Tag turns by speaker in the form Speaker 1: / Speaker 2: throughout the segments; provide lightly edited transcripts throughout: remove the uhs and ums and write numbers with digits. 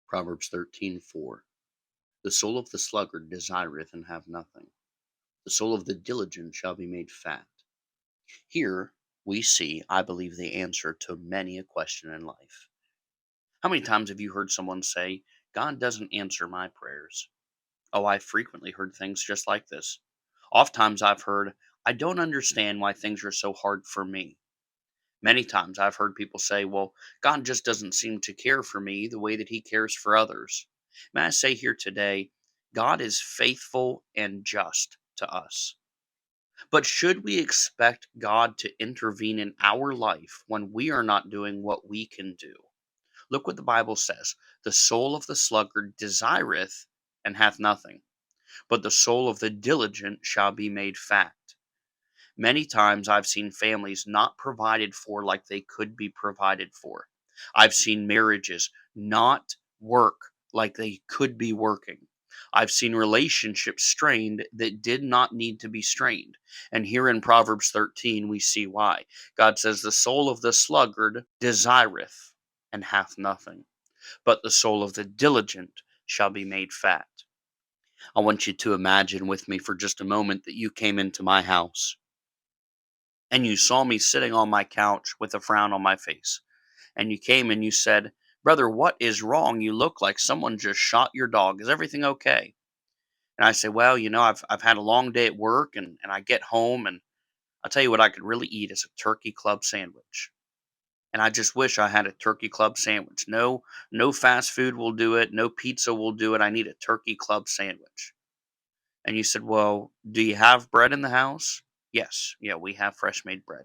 Speaker 1: Proverbs 13:4. The soul of the sluggard desireth and have nothing. The soul of the diligent shall be made fat. Here we see, I believe, the answer to many a question in life. How many times have you heard someone say, God doesn't answer my prayers? Oh, I've frequently heard things just like this. Oftentimes I've heard, I don't understand why things are so hard for me. Many times I've heard people say, well, God just doesn't seem to care for me the way that he cares for others. May I say here today, God is faithful and just to us. But should we expect God to intervene in our life when we are not doing what we can do? Look what the Bible says. The soul of the sluggard desireth and hath nothing, but the soul of the diligent shall be made fat. Many times I've seen families not provided for like they could be provided for. I've seen marriages not work like they could be working. I've seen relationships strained that did not need to be strained. And here in Proverbs 13, we see why. God says, the soul of the sluggard desireth and hath nothing, but the soul of the diligent shall be made fat. I want you to imagine with me for just a moment that you came into my house and you saw me sitting on my couch with a frown on my face, and you came and you said, Brother, what is wrong? You look like someone just shot your dog. Is everything okay? And I say, well, I've had a long day at work, and I get home, and I'll tell you what I could really eat is a turkey club sandwich. And I just wish I had a turkey club sandwich. No fast food will do it. No pizza will do it. I need a turkey club sandwich. And you said, well, do you have bread in the house? Yes. Yeah, we have fresh made bread.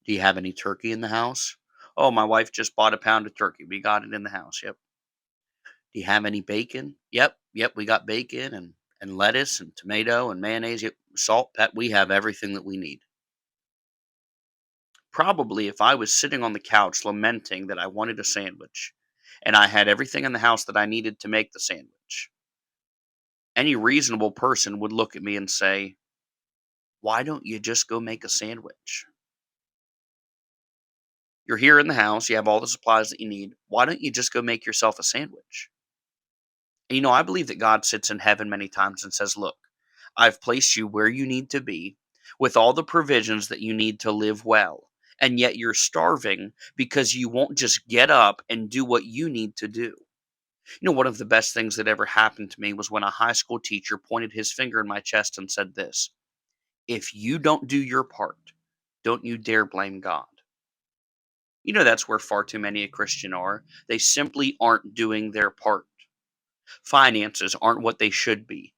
Speaker 1: Do you have any turkey in the house? Oh, my wife just bought a pound of turkey. We got it in the house. Yep. Do you have any bacon? Yep. Yep. We got bacon and lettuce and tomato and mayonnaise. Yep. Salt, pep. We have everything that we need. Probably if I was sitting on the couch lamenting that I wanted a sandwich and I had everything in the house that I needed to make the sandwich, any reasonable person would look at me and say, why don't you just go make a sandwich? You're here in the house. You have all the supplies that you need. Why don't you just go make yourself a sandwich? And, I believe that God sits in heaven many times and says, look, I've placed you where you need to be with all the provisions that you need to live well. And yet you're starving because you won't just get up and do what you need to do. One of the best things that ever happened to me was when a high school teacher pointed his finger in my chest and said this: if you don't do your part, don't you dare blame God. That's where far too many a Christian are. They simply aren't doing their part. Finances aren't what they should be,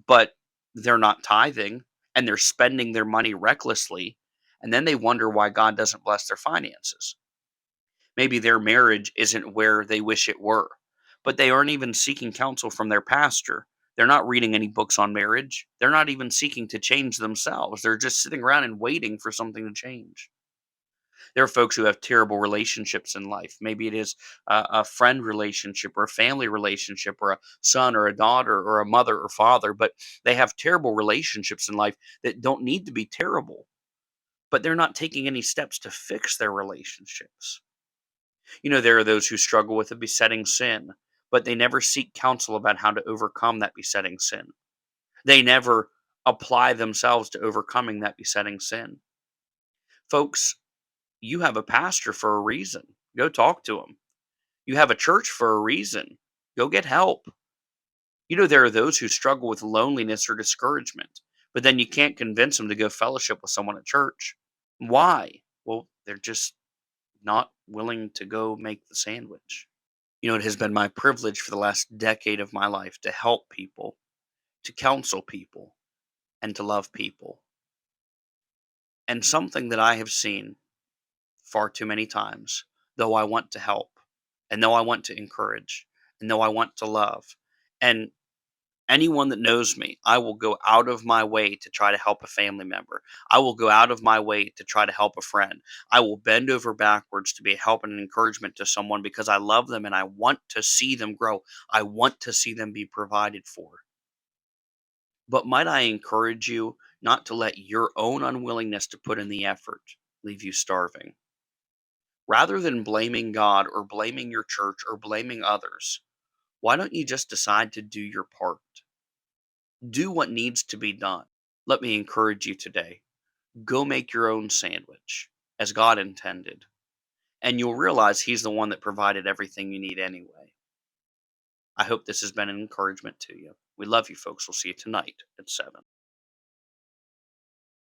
Speaker 1: but they're not tithing and they're spending their money recklessly. And then they wonder why God doesn't bless their finances. Maybe their marriage isn't where they wish it were, but they aren't even seeking counsel from their pastor. They're not reading any books on marriage. They're not even seeking to change themselves. They're just sitting around and waiting for something to change. There are folks who have terrible relationships in life. Maybe it is a friend relationship or a family relationship or a son or a daughter or a mother or father, but they have terrible relationships in life that don't need to be terrible, but they're not taking any steps to fix their relationships. There are those who struggle with a besetting sin, but they never seek counsel about how to overcome that besetting sin. They never apply themselves to overcoming that besetting sin. Folks, you have a pastor for a reason. Go talk to him. You have a church for a reason. Go get help. There are those who struggle with loneliness or discouragement, but then you can't convince them to go fellowship with someone at church. Why? Well, they're just not willing to go make the sandwich. It has been my privilege for the last decade of my life to help people, to counsel people, and to love people. And something that I have seen far too many times, though I want to help, and though I want to encourage, and though I want to love. And anyone that knows me, I will go out of my way to try to help a family member. I will go out of my way to try to help a friend. I will bend over backwards to be a help and an encouragement to someone because I love them and I want to see them grow. I want to see them be provided for. But might I encourage you not to let your own unwillingness to put in the effort leave you starving? Rather than blaming God or blaming your church or blaming others, why don't you just decide to do your part? Do what needs to be done. Let me encourage you today. Go make your own sandwich as God intended, and you'll realize He's the one that provided everything you need anyway. I hope this has been an encouragement to you. We love you, folks. We'll see you tonight at 7.